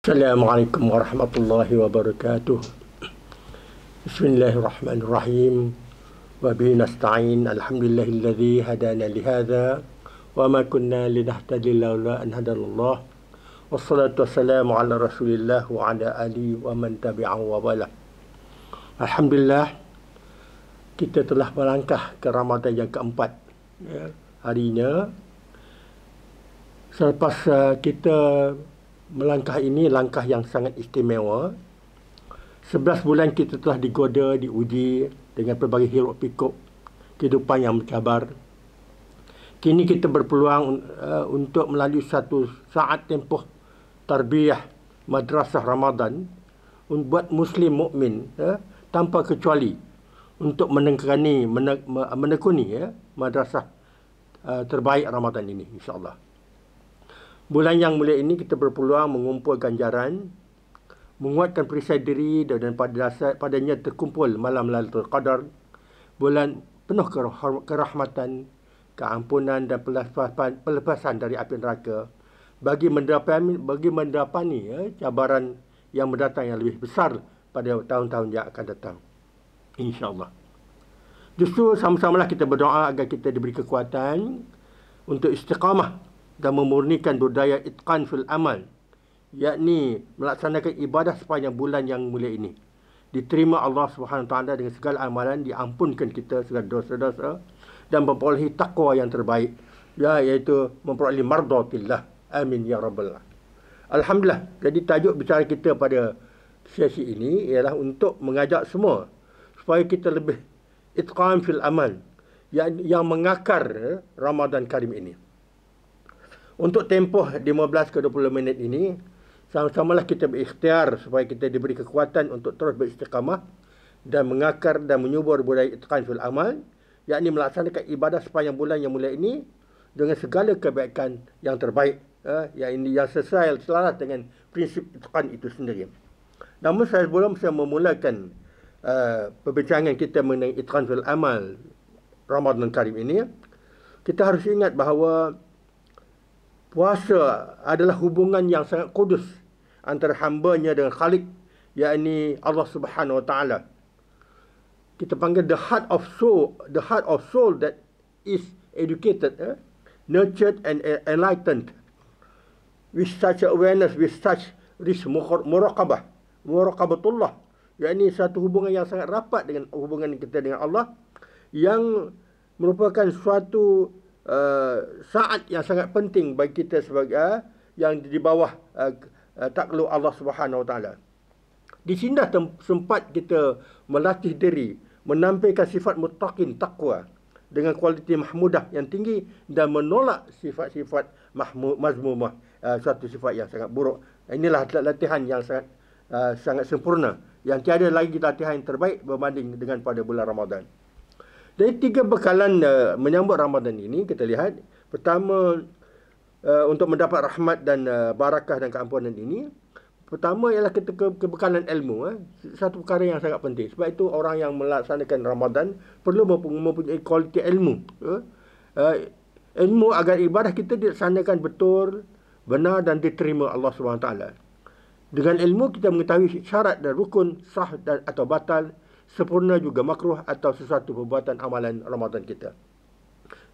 Assalamualaikum warahmatullahi wabarakatuh. Bismillahirrahmanirrahim. Wa bihi nasta'in. Alhamdulillahilladzi hadana lihadza wa ma kunna linahtadiya laula an hadanallah. Wassalatu wassalamu ala Rasulillah wa ala alihi wa man tabi'ahu wa wala. Alhamdulillah, kita telah melangkah ke Ramadan yang keempat, ya, harinya. Selepas kita melangkah ini, langkah yang sangat istimewa. 11 bulan kita telah digoda, diuji dengan pelbagai hiruk pikuk kehidupan yang mencabar. Kini kita berpeluang untuk melalui satu saat tempoh tarbiyah madrasah Ramadan buat Muslim mukmin, ya, tanpa kecuali untuk menekuni ya, madrasah terbaik Ramadan ini, insyaAllah. Bulan yang mulia ini kita berpeluang mengumpul ganjaran, menguatkan perisai diri, dan padanya terkumpul malam Lailatul Qadar, bulan penuh kerahmatan, keampunan dan pelepasan dari api neraka, bagi mendapani ya, cabaran yang mendatang yang lebih besar pada tahun-tahun yang akan datang, insyaAllah. Justru sama-samalah kita berdoa agar kita diberi kekuatan untuk istiqamah dan memurnikan budaya itqan fil amal, yakni melaksanakan ibadah sepanjang bulan yang mulia ini. Diterima Allah Subhanahu Wa Taala dengan segala amalan, diampunkan kita segala dosa-dosa dan memperolehi takwa yang terbaik, ya, iaitu memperolehi mardatillah. Amin ya rabbal alamin. Alhamdulillah. Jadi tajuk bicara kita pada sesi ini ialah untuk mengajak semua supaya kita lebih itqan fil amal, yang mengakar Ramadan Karim ini. Untuk tempoh 15 ke 20 minit ini, sama-samalah kita berikhtiar supaya kita diberi kekuatan untuk terus beristiqamah dan mengakar dan menyubur budaya itqan fil amal, yakni melaksanakan ibadah sepanjang bulan yang mulia ini dengan segala kebaikan yang terbaik, yang sesuai selaras dengan prinsip itqan itu sendiri. Namun sebelum saya memulakan perbincangan kita mengenai itqan fil amal Ramadan Karim ini, kita harus ingat bahawa puasa adalah hubungan yang sangat kudus antara hamba-Nya dengan Khalik, yakni Allah Subhanahu Wa Taala. Kita panggil the heart of soul that is educated, nurtured and enlightened with such awareness, with such rich muraqabatullah, yakni satu hubungan yang sangat rapat dengan hubungan kita dengan Allah, yang merupakan suatu saat yang sangat penting bagi kita sebagai yang di bawah takluk Allah Subhanahu Wa Taala. Di sini dah sempat kita melatih diri menampilkan sifat muttaqin, takwa dengan kualiti mahmudah yang tinggi, dan menolak sifat-sifat mazmumah, suatu sifat yang sangat buruk. Inilah latihan yang sangat sempurna, yang tiada lagi latihan yang terbaik berbanding dengan pada bulan Ramadan. Dari 3 bekalan menyambut Ramadan ini, kita lihat pertama, untuk mendapat rahmat dan barakah dan keampunan ini, pertama ialah kita kebekalan ilmu, satu perkara yang sangat penting. Sebab itu orang yang melaksanakan Ramadan perlu mempunyai kualiti ilmu, ilmu agar ibadah kita dilaksanakan betul, benar dan diterima Allah SWT. Dengan ilmu kita mengetahui syarat dan rukun sah dan atau batal, sempurna juga makruh atau sesuatu perbuatan amalan Ramadan kita.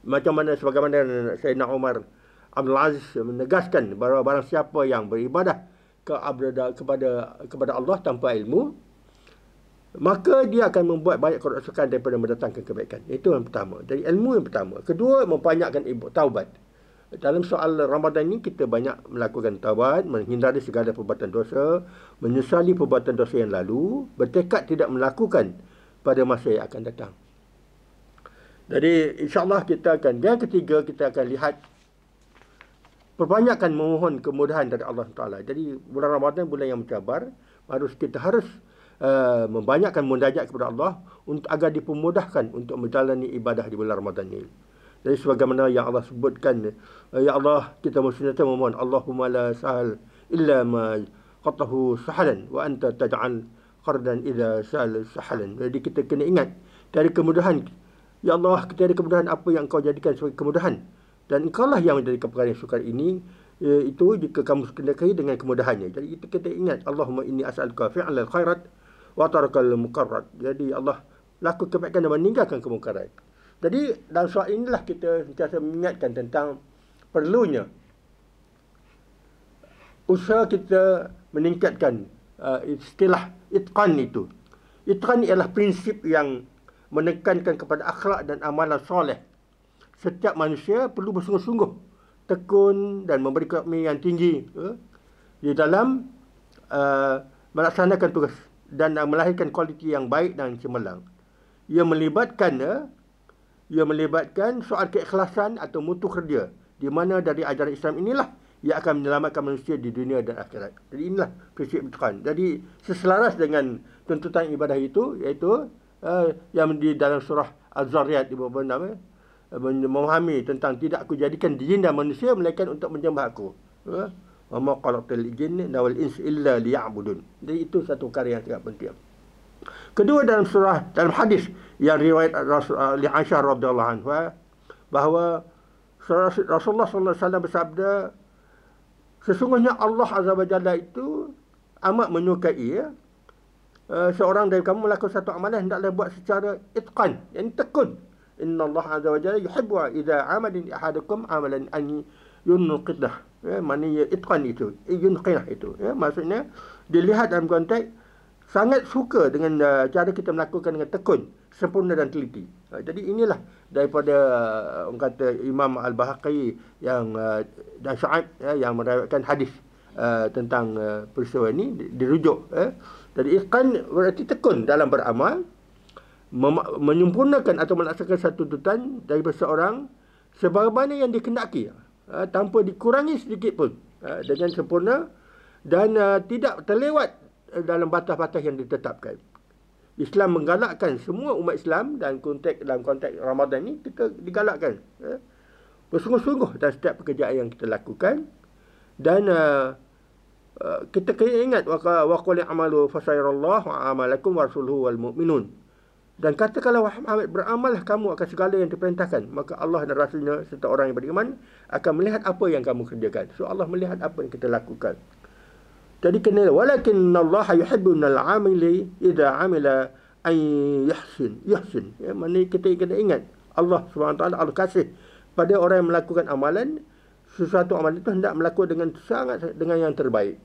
Macam mana sebagaimana Sayyidina Umar Abdul Aziz menegaskan bahawa barang siapa yang beribadah kepada Allah tanpa ilmu, maka dia akan membuat banyak kerosakan daripada mendatangkan kebaikan. Itu yang pertama. Dari ilmu yang pertama. Kedua, membanyakkan taubat. Dalam soal Ramadan ini kita banyak melakukan taubat, menghindari segala perbuatan dosa, menyesali perbuatan dosa yang lalu, bertekad tidak melakukan pada masa yang akan datang. Jadi insyaAllah kita akan, yang ketiga, kita akan lihat perbanyakkan memohon kemudahan dari Allah Taala. Jadi bulan Ramadan bulan yang mencabar, kita harus membanyakkan munajat kepada Allah untuk agar dipermudahkan untuk menjalani ibadah di bulan Ramadan ini. Jadi sebagaimana yang Allah sebutkan, ya Allah, kita mesti memohon, Allahumma la sahal illa ma qatahu sahalan wa anta taj'al qardan idza sahal sahalan. Jadi kita kena ingat, dari kemudahan, ya Allah, kita ada kemudahan apa yang Kau jadikan sebagai kemudahan, dan Engkau lah yang menjadikan perkara yang sukar ini itu jika kamu kendaki dengan kemudahannya. Jadi kita ingat, Allahumma inni as'aluka fi'lal khairat wa tarakal mukarrat. Jadi Allah lakukan kebaikan dan meninggalkan kemungkaran. Jadi dalam soal inilah kita sentiasa mengingatkan tentang perlunya usaha kita meningkatkan istilah itqan itu. Itqan ialah prinsip yang menekankan kepada akhlak dan amalan soleh. Setiap manusia perlu bersungguh-sungguh, tekun dan memberi komitmen yang tinggi di dalam melaksanakan tugas dan melahirkan kualiti yang baik dan cemerlang. Ia melibatkan soal keikhlasan atau mutu kerja, di mana dari ajaran Islam inilah ia akan menyelamatkan manusia di dunia dan akhirat. Jadi inilah prinsip itqan. Jadi seselaras dengan tuntutan ibadah itu, iaitu yang di dalam surah Az-Zariyat di bawah nama memahami tentang tidak aku jadikan jin dan manusia melainkan untuk menyembah aku. Wa ma khalaqtul jinna wal insa illa liya'budun. Jadi itu satu perkara yang sangat penting. Kedua, dalam hadis yang riwayat Aisyah radhiyallahu anha bahawa Rasulullah sallallahu alaihi wasallam bersabda, sesungguhnya Allah Azza wa Jalla itu amat menyukai seorang dari kamu melakukan satu amalan hendaklah buat secara itqan, yang tekun. Inna Allah Azza wa Jalla yuhibbu idza amalin ahadukum amalan an yunqidah. Maknanya itqan itu, yunqidah itu. Maksudnya dilihat dalam konteks sangat suka dengan cara kita melakukan dengan tekun, sempurna dan teliti. Jadi inilah daripada orang kata Imam Al-Bahaqi yang dan Syu'aib yang meriwayatkan hadis tentang peristiwa ini dirujuk. Jadi itqan berarti tekun dalam beramal, menyempurnakan atau melaksanakan satu tuntutan dari seseorang sebagaimana yang dikehendaki, tanpa dikurangi sedikit pun, dengan sempurna dan tidak terlewat dalam batas-batas yang ditetapkan. Islam menggalakkan semua umat Islam dalam konteks Ramadan ini, kita digalakkan bersungguh-sungguh dalam setiap pekerjaan yang kita lakukan. Dan kita kena ingat wa qul i'malu fasayarallahu amalakum wa rasuluhu wal mu'minun. Dan katakanlah wahai Muhammad, beramallah kamu akan segala yang diperintahkan, maka Allah dan Rasulnya serta orang yang beriman akan melihat apa yang kamu kerjakan. So Allah melihat apa yang kita lakukan. Jadi kena walakin Allah yuhibbu al-amili idza amila ay yuhsin. Maknanya kita kena ingat Allah SWT Allah kasih pada orang yang melakukan amalan, sesuatu amalan itu hendak melakukan dengan yang terbaik.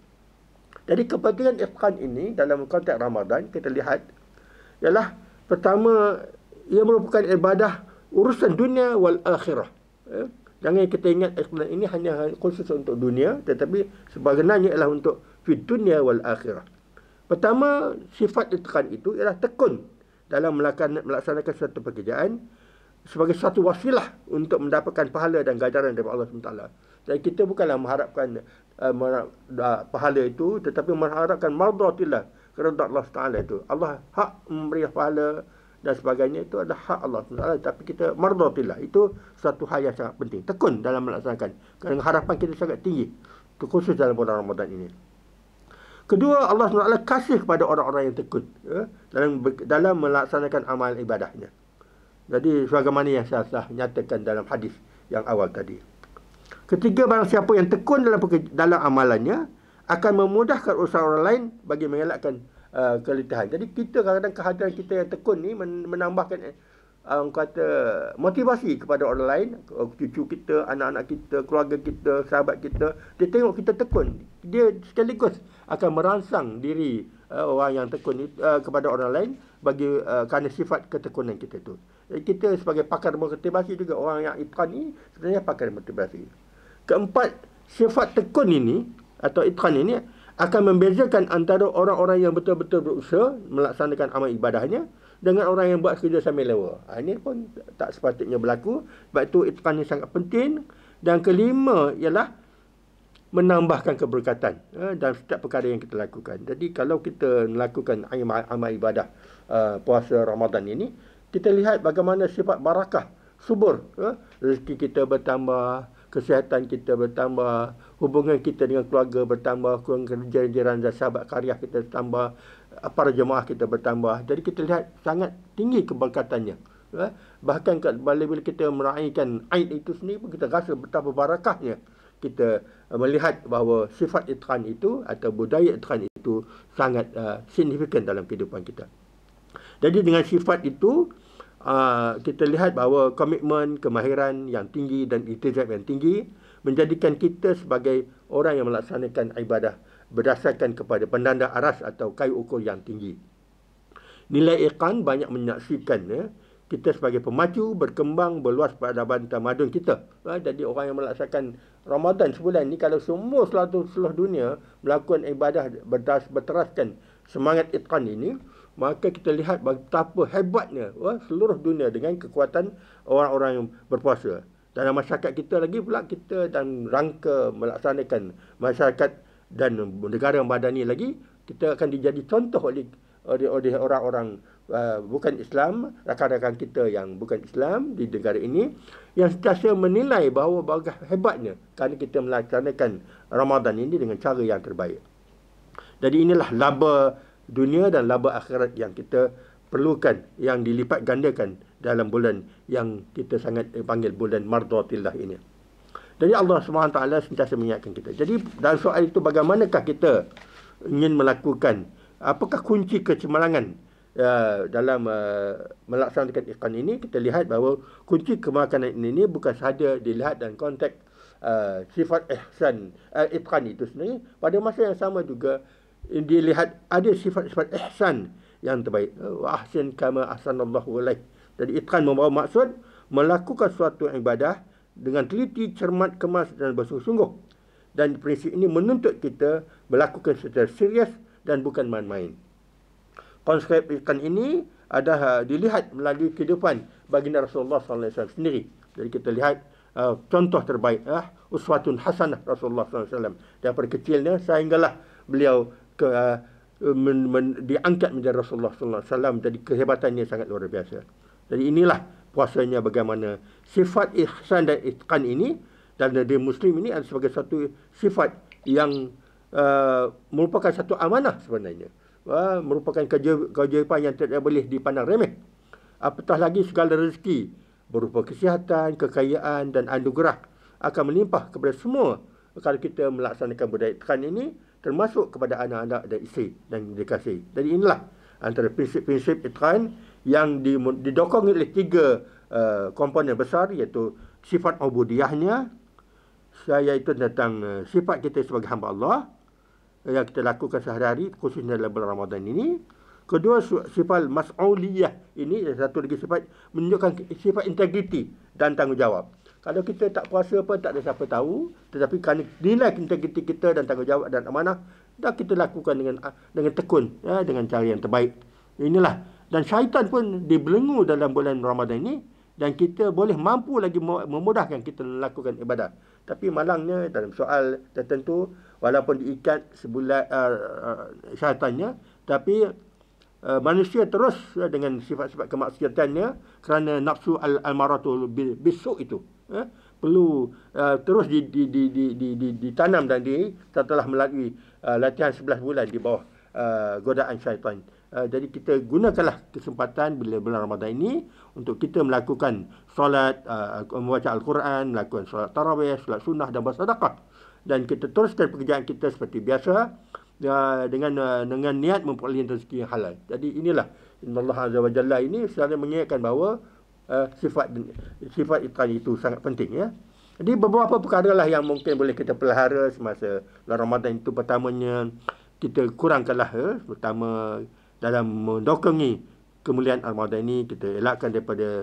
Jadi kepentingan itqan ini dalam konteks Ramadan kita lihat ialah pertama, ia merupakan ibadah urusan dunia wal akhirah. Jangan kita ingat itqan ini hanya khusus untuk dunia, tetapi sebenarnya ialah untuk fid dunya wal akhirah. Pertama, sifat itqan itu ialah tekun dalam melaksanakan suatu pekerjaan sebagai satu wasilah untuk mendapatkan pahala dan ganjaran daripada Allah SWT. Jadi kita bukanlah mengharapkan pahala itu, tetapi mengharapkan mardatillah, keridhaan Allah SWT itu. Allah hak memberi pahala dan sebagainya, itu adalah hak Allah SWT. Tapi kita mardatillah, itu satu hal yang sangat penting. Tekun dalam melaksanakan. Kerana harapan kita sangat tinggi, khusus dalam bulan Ramadan ini. Kedua, Allah SWT kasih kepada orang-orang yang tekun dalam melaksanakan amal ibadahnya. Jadi sebagaimana yang saya telah nyatakan dalam hadis yang awal tadi. Ketiga, barang siapa yang tekun dalam amalannya akan memudahkan urusan orang lain bagi mengelakkan keletihan. Jadi kita kadang-kadang kehadiran kita yang tekun ni menambahkan kata motivasi kepada orang lain, cucu kita, anak-anak kita, keluarga kita, sahabat kita. Dia tengok kita tekun, dia sekaligus akan merangsang diri orang yang tekun kepada orang lain bagi kerana sifat ketekunan kita tu. Jadi kita sebagai pakar motivasi juga, orang yang itqan ni sebenarnya pakar motivasi. Keempat, sifat tekun ini atau itqan ini akan membezakan antara orang-orang yang betul-betul berusaha melaksanakan amal ibadahnya dengan orang yang buat kerja sambil lewa. Ini pun tak sepatutnya berlaku. Sebab itu itqan ini sangat penting. Dan kelima ialah menambahkan keberkatan dalam setiap perkara yang kita lakukan. Jadi kalau kita melakukan amal ibadah puasa Ramadan ini, kita lihat bagaimana sifat barakah, subur, rezeki kita bertambah, kesihatan kita bertambah, hubungan kita dengan keluarga bertambah, jiran dan sahabat karya kita bertambah, para jemaah kita bertambah. Jadi kita lihat sangat tinggi keberkatannya. Bahkan bila kita meraihkan Aid itu sendiri pun kita rasa betapa barakahnya kita melihat bahawa sifat itqan itu atau budaya itqan itu sangat signifikan dalam kehidupan kita. Jadi dengan sifat itu, kita lihat bahawa komitmen, kemahiran yang tinggi dan iltizam yang tinggi menjadikan kita sebagai orang yang melaksanakan ibadah berdasarkan kepada penanda aras atau kayu ukur yang tinggi. Nilai itqan banyak menyaksikan kita sebagai pemacu, berkembang, berluas peradaban tamadun kita. Jadi orang yang melaksanakan Ramadan sebulan ni, kalau semua seluruh dunia melakukan ibadah berteraskan semangat itqan ini, maka kita lihat betapa hebatnya seluruh dunia dengan kekuatan orang-orang yang berpuasa. Dalam masyarakat kita lagi pula, kita dan rangka melaksanakan masyarakat dan negara madani lagi, kita akan dijadi contoh oleh orang-orang bukan Islam, rakan-rakan kita yang bukan Islam di negara ini, yang sentiasa menilai bahawa bagaimana hebatnya kerana kita melaksanakan Ramadan ini dengan cara yang terbaik. Jadi inilah laba dunia dan laba akhirat yang kita perlukan, yang dilipat gandakan dalam bulan yang kita sangat panggil bulan Mardhatillah ini. Jadi Allah SWT sentiasa mengingatkan kita. Jadi dalam soal itu, bagaimanakah kita ingin melakukan, apakah kunci kecemerlangan dalam melaksanakan itqan ini? Kita lihat bahawa kunci kecemerlangan ini bukan sahaja dilihat dalam konteks sifat ihsan itqan itu sendiri. Pada masa yang sama juga dilihat ada sifat-sifat ihsan yang terbaik. Wa ahsin kama ahsanallahu ilaik. Jadi itqan membawa maksud melakukan suatu ibadah dengan teliti, cermat, kemas dan bersungguh-sungguh. Dan prinsip ini menuntut kita melakukan secara serius dan bukan main-main. Konsep itqan ini ada dilihat melalui kehidupan baginda Rasulullah SAW sendiri. Jadi kita lihat contoh terbaik, uswatun hasanah Rasulullah SAW. Daripada kecilnya sehinggalah beliau diangkat menjadi Rasulullah SAW. Jadi kehebatannya sangat luar biasa. Jadi inilah puasanya bagaimana sifat ihsan dan itqan ini dan diri Muslim ini adalah sebagai satu sifat yang merupakan satu amanah sebenarnya. Merupakan keajaiban yang tidak boleh dipandang remeh. Apatah lagi segala rezeki berupa kesihatan, kekayaan dan anugerah akan melimpah kepada semua kalau kita melaksanakan budaya itqan ini, termasuk kepada anak-anak dan isteri dan dikasih. Jadi inilah antara prinsip-prinsip itqan yang didokong oleh tiga komponen besar, iaitu sifat ubudiyahnya, iaitu tentang sifat kita sebagai hamba Allah yang kita lakukan sehari-hari, khususnya dalam bulan Ramadan ini. Kedua, sifat mas'uliyah ini, satu lagi sifat menunjukkan sifat integriti dan tanggungjawab. Kalau kita tak puasa pun tak ada siapa tahu, tetapi kerana nilai integriti kita dan tanggungjawab dan amanah, dah kita lakukan dengan tekun, dengan cara yang terbaik. Inilah. Dan syaitan pun dibelenggu dalam bulan Ramadan ini, dan kita boleh mampu lagi memudahkan kita melakukan ibadah. Tapi malangnya dalam soal tertentu, walaupun diikat sebulan syaitannya, tapi manusia terus dengan sifat-sifat kemaksiatannya kerana nafsu al-maratu bisu itu perlu terus ditanam dan setelah melalui latihan 11 bulan di bawah godaan syaitan. Jadi kita gunakanlah kesempatan bila bulan Ramadan ini untuk kita melakukan solat, membaca Al-Quran, melakukan solat tarawih, solat sunnah dan bersedekah. Dan kita teruskan pekerjaan kita seperti biasa dengan niat memperoleh rezeki yang halal. Jadi inilah Allah Azza wa Jalla ini selalu mengingatkan bahawa sifat itqan itu sangat penting, ya. Jadi beberapa perkara lah yang mungkin boleh kita pelihara semasa bulan Ramadan itu. Pertamanya, kita kurangkanlah pertama dalam mendokongi kemuliaan Ramadan ini, kita elakkan daripada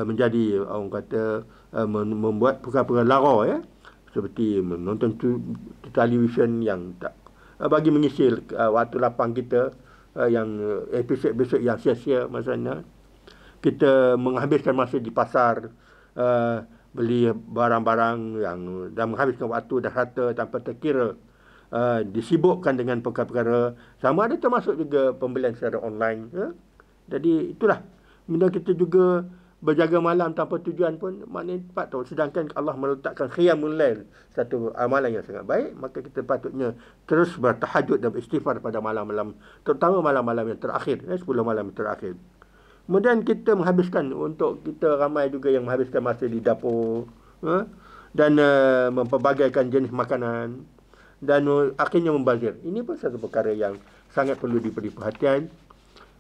menjadi orang kata membuat perkara-perkara lara, ya, seperti menonton televisyen yang tak bagi mengisi waktu lapang kita, yang episod-episod yang sia-sia masanya. Kita menghabiskan masa di pasar, beli barang-barang yang dan menghabiskan waktu dan harta tanpa terkira, disibukkan dengan perkara-perkara, sama ada termasuk juga pembelian secara online, ya. Jadi itulah, bila kita juga berjaga malam tanpa tujuan pun maknanya patut. Sedangkan Allah meletakkan qiyamul lail, satu amalan yang sangat baik, maka kita patutnya terus bertahajud dan beristighfar pada malam-malam, terutama malam-malam yang terakhir, 10 malam yang terakhir. Kemudian kita menghabiskan, untuk kita ramai juga yang menghabiskan masa di dapur, dan mempelbagaikan jenis makanan dan akhirnya membazir. Ini pun satu perkara yang sangat perlu diberi perhatian.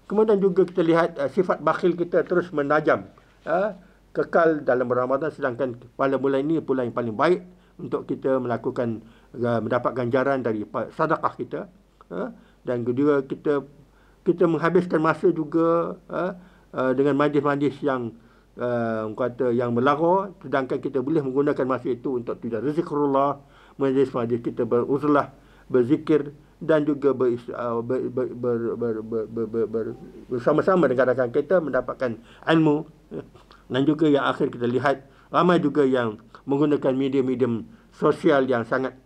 Kemudian juga kita lihat sifat bakhil kita terus menajam, kekal dalam Ramadan, sedangkan pada bulan ini pula yang paling baik untuk kita melakukan mendapat ganjaran dari sedekah kita. Dan kedua, kita menghabiskan masa juga dengan majlis-majlis yang kata yang melara, sedangkan kita boleh menggunakan masa itu untuk tujuan zikrullah, majlis-majlis kita beruzlah, berzikir dan juga bersama-sama dengan rakan kita mendapatkan ilmu. Dan juga yang akhir kita lihat ramai juga yang menggunakan medium-medium sosial yang sangat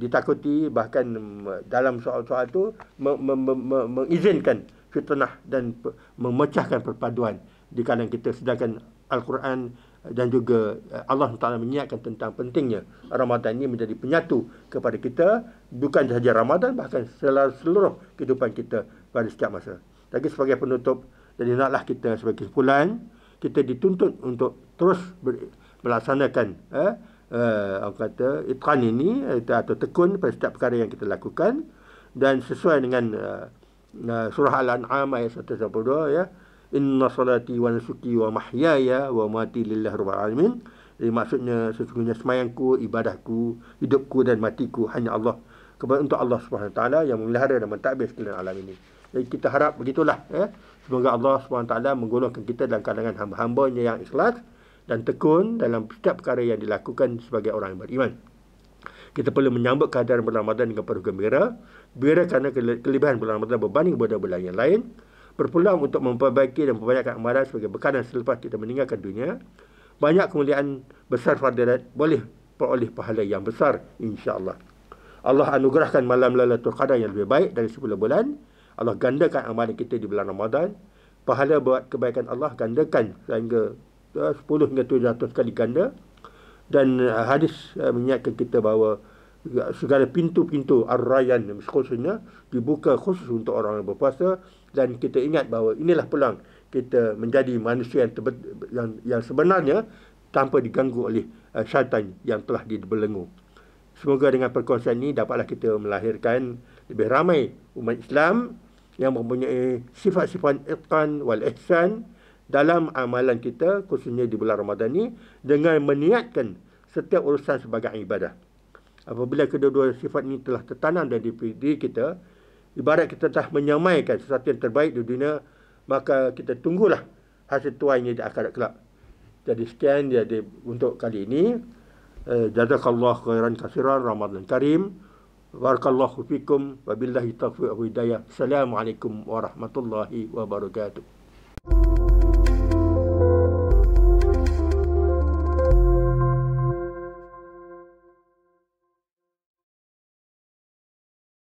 ditakuti, bahkan dalam soal-soal itu mengizinkan fitnah dan memecahkan perpaduan di kalangan kita, sedangkan Al-Quran dan juga Allah Ta'ala mengingatkan tentang pentingnya Ramadan ini menjadi penyatu kepada kita, bukan sahaja Ramadan, bahkan seluruh kehidupan kita pada setiap masa. Lagi sebagai penutup, jadi naklah kita sebagai kesimpulan, kita dituntut untuk terus melaksanakan itqan ini atau tekun pada setiap perkara yang kita lakukan, dan sesuai dengan surah Al-An'am ayat 182, ya, inna salati wa nusuki wa mahyaya wa mati lillahi rabbil alamin. Jadi maksudnya sesungguhnya semayangku, ibadahku, hidupku dan matiku hanya Allah, untuk Allah Subhanahu taala yang memelihara dan mentadbir sekalian alam ini. Jadi kita harap begitulah, ya. Semoga Allah Subhanahu taala menggolongkan kita dalam kalangan hamba-hambanya yang ikhlas dan tekun dalam setiap perkara yang dilakukan sebagai orang yang beriman. Kita perlu menyambut kehadiran bulan Ramadan dengan penuh gembira kerana kelebihan bulan Ramadan berbanding pada bulan yang lain, berpeluang untuk memperbaiki dan memperbanyakkan amalan sebagai bekalan selepas kita meninggalkan dunia. Banyak kemuliaan besar fadilat, boleh peroleh pahala yang besar insya-Allah. Allah anugerahkan malam Lailatul Qadar yang lebih baik dari 10 bulan. Allah gandakan amalan kita di bulan Ramadan. Pahala buat kebaikan Allah gandakan sehingga 10 hingga 700 kali ganda. Dan hadis mengingatkan kita bahawa segala pintu-pintu Ar-Rayyan khususnya dibuka khusus untuk orang yang berpuasa, dan kita ingat bahawa inilah peluang kita menjadi manusia yang sebenarnya tanpa diganggu oleh syaitan yang telah dibelenggu. Semoga dengan perkongsian ini dapatlah kita melahirkan lebih ramai umat Islam yang mempunyai sifat-sifat itqan wal ihsan dalam amalan kita, khususnya di bulan Ramadan ini, dengan meniatkan setiap urusan sebagai ibadah. Apabila kedua-dua sifat ini telah tertanam dalam diri kita, ibarat kita telah menyamaikan sesuatu yang terbaik di dunia, maka kita tunggulah hasil tuainya di akhirat kelak. Jadi sekian jadi untuk kali ini. Jazakallah khairan katsiran, Ramadan Karim. Barakallahu fikum, wabillahi taufiq wa hidayah. Assalamualaikum warahmatullahi wabarakatuh.